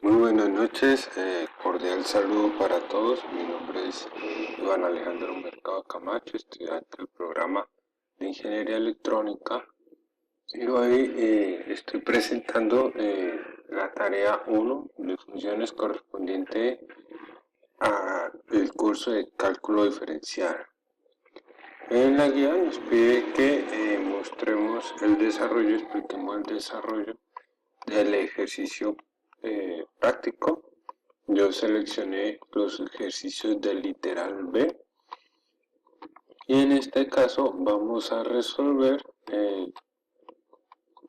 Muy buenas noches, cordial saludo para todos. Mi nombre es Iván Alejandro Mercado Camacho, estudiante del programa de Ingeniería Electrónica. Y hoy estoy presentando la tarea 1 de funciones correspondiente al curso de cálculo diferencial. En la guía nos pide que mostremos el desarrollo, expliquemos el desarrollo del ejercicio práctico. Yo seleccioné los ejercicios del literal B y en este caso vamos a resolver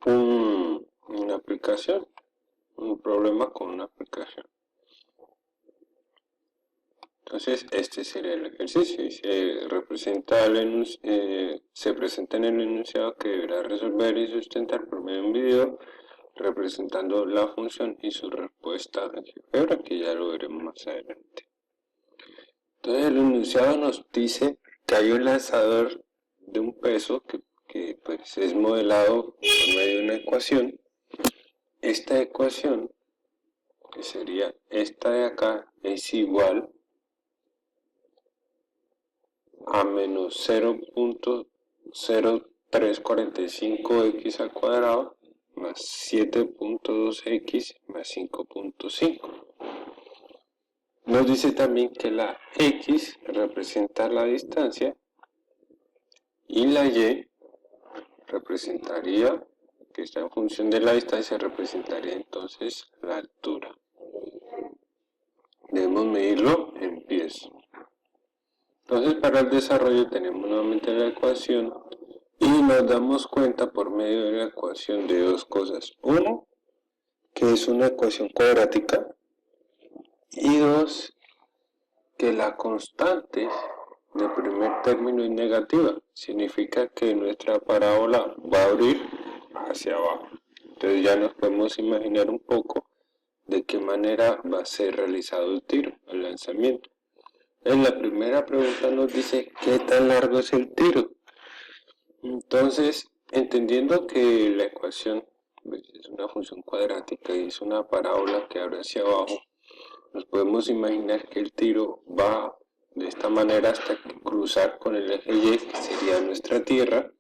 una aplicación, un problema con una aplicación. Entonces este sería el ejercicio y se presenta en el enunciado que deberá resolver y sustentar por medio de un video representando la función y su respuesta en GeoGebra, que ya lo veremos más adelante. Entonces el enunciado nos dice que hay un lanzador de un peso que pues es modelado por medio de una ecuación. Esta ecuación, que sería esta de acá, es igual a menos 0.0345x al cuadrado más 7.2x más 5.5. Nos dice también que la x representa la distancia y la y representaría, que está en función de la distancia, representaría entonces la altura. Debemos medirlo en pies. Entonces para el desarrollo tenemos nuevamente la ecuación y nos damos cuenta por medio de la ecuación de dos cosas. Uno, que es una ecuación cuadrática, y dos, que la constante del primer término es negativa. Significa que nuestra parábola va a abrir hacia abajo. Entonces ya nos podemos imaginar un poco de qué manera va a ser realizado el tiro, el lanzamiento. En la primera pregunta nos dice qué tan largo es el tiro. Entonces, entendiendo que la ecuación es una función cuadrática y es una parábola que abre hacia abajo, nos podemos imaginar que el tiro va de esta manera hasta cruzar con el eje Y, que sería nuestra Tierra.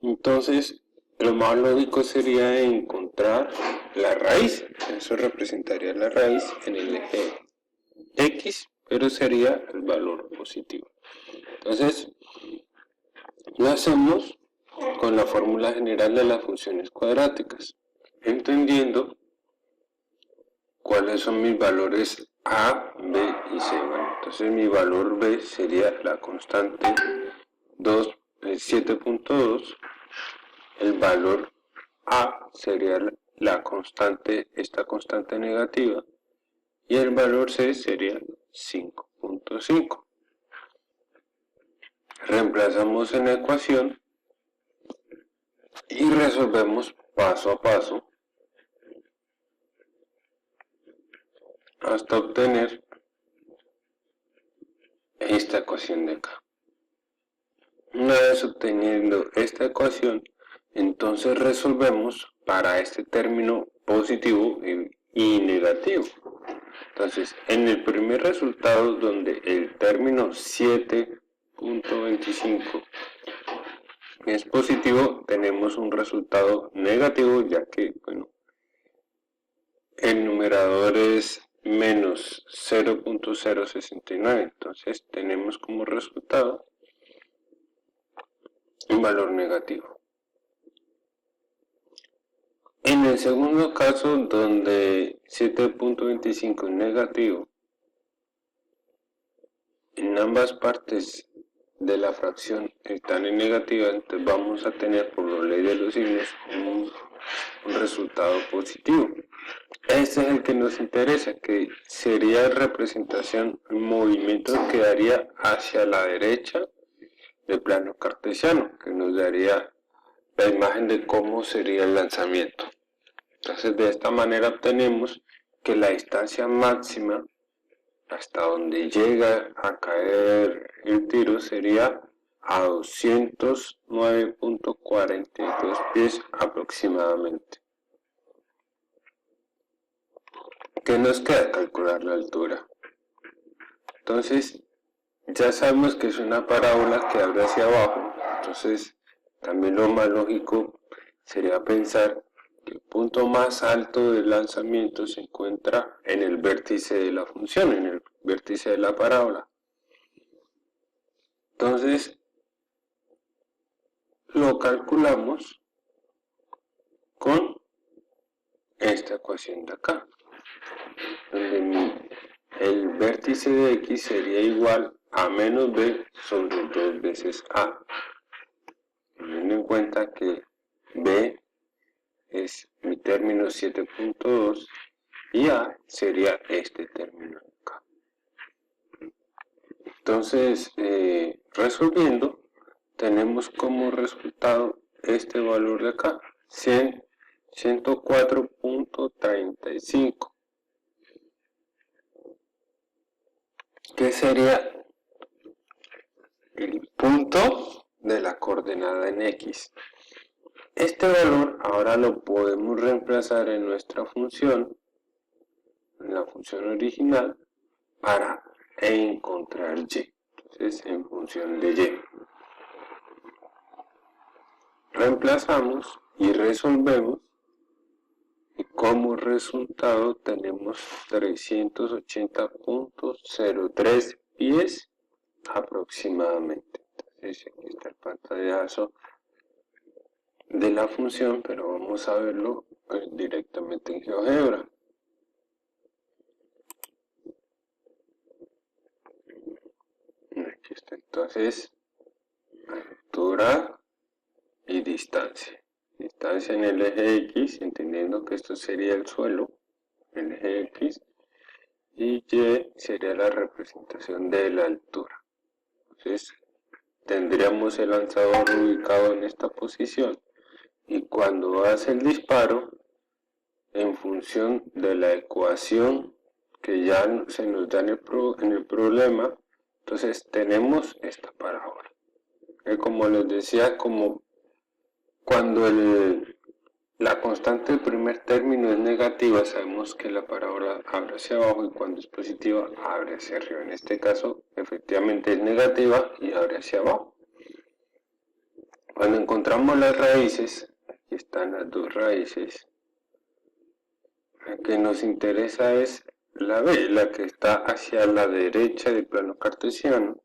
Entonces, lo más lógico sería encontrar la raíz. Eso representaría la raíz en el eje X, pero sería el valor positivo. Entonces, lo hacemos con la fórmula general de las funciones cuadráticas, entendiendo cuáles son mis valores A, B y C. Bueno, entonces mi valor B sería la constante 7.2, el valor A sería la constante, esta constante negativa, y el valor C sería 5.5. Reemplazamos en la ecuación y resolvemos paso a paso hasta obtener esta ecuación de acá. Una vez obteniendo esta ecuación, entonces resolvemos para este término positivo y negativo. Entonces, en el primer resultado, donde el término 7.25 es positivo, tenemos un resultado negativo, ya que, bueno, el numerador es menos 0.069, entonces tenemos como resultado un valor negativo. En el segundo caso, donde 7.25 es negativo, en ambas partes de la fracción están en negativa, entonces vamos a tener por la ley de los signos un resultado positivo. Este es el que nos interesa, que sería representación, el movimiento que daría hacia la derecha del plano cartesiano, que nos daría la imagen de cómo sería el lanzamiento. Entonces de esta manera obtenemos que la distancia máxima hasta donde llega a caer el tiro sería a 209.42 pies aproximadamente. ¿qué nos queda? Calcular la altura. Entonces, ya sabemos que es una parábola que abre hacia abajo, entonces también lo más lógico sería pensar que el punto más alto del lanzamiento se encuentra en el vértice de la función, en el vértice de la parábola. Entonces, lo calculamos con esta ecuación de acá, donde el vértice de x sería igual a menos b sobre 2 veces a, teniendo en cuenta que b es mi término 7.2 y a sería este término de acá. Entonces, resolviendo, tenemos como resultado este valor de acá, 104.35, que sería el punto de la coordenada en x. Este valor ahora lo podemos reemplazar en nuestra función, en la función original, para encontrar y. Entonces, en función de y. Reemplazamos y resolvemos, y como resultado tenemos 380.03 pies aproximadamente. Entonces, aquí está el pantallazo de la función, pero vamos a verlo directamente en GeoGebra. Aquí está, entonces, altura y distancia. Distancia en el eje X, entendiendo que esto sería el suelo, el eje X, y Y sería la representación de la altura. Entonces, tendríamos el lanzador ubicado en esta posición, y cuando hace el disparo, en función de la ecuación que ya se nos da en el problema, entonces tenemos esta parábola. Como les decía, como cuando la constante del primer término es negativa, sabemos que la parábola abre hacia abajo, y cuando es positiva, abre hacia arriba. En este caso, efectivamente es negativa y abre hacia abajo. Cuando encontramos las raíces, aquí están las dos raíces, la que nos interesa es la B, la que está hacia la derecha del plano cartesiano,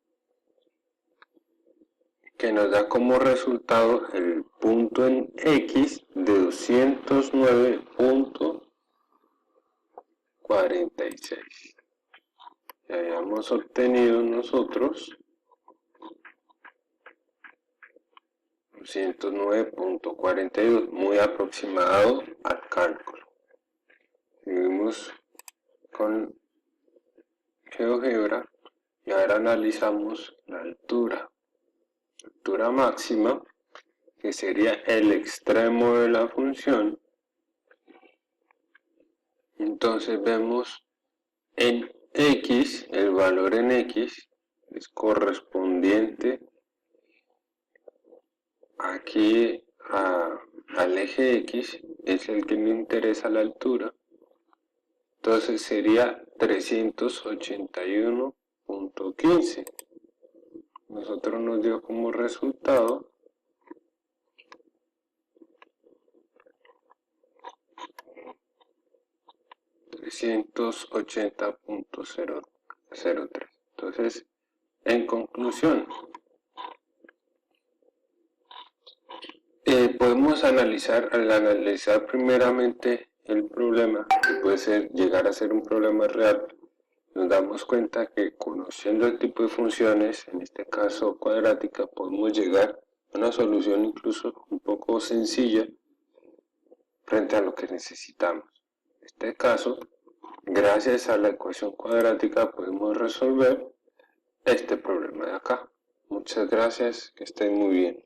que nos da como resultado el punto en X de 209.46. Ya habíamos obtenido nosotros 209.42, muy aproximado al cálculo. Seguimos con GeoGebra y ahora analizamos la altura máxima, que sería el extremo de la función. Entonces vemos en X, el valor en X es correspondiente aquí al eje X, es el que me interesa la altura. Entonces sería 381.15. Nosotros nos dio como resultado 380.003. Entonces, en conclusión, podemos analizar primeramente el problema, que puede llegar a ser un problema real. Nos damos cuenta que conociendo el tipo de funciones, en este caso cuadrática, podemos llegar a una solución incluso un poco sencilla frente a lo que necesitamos. En este caso, gracias a la ecuación cuadrática podemos resolver este problema de acá. Muchas gracias, que estén muy bien.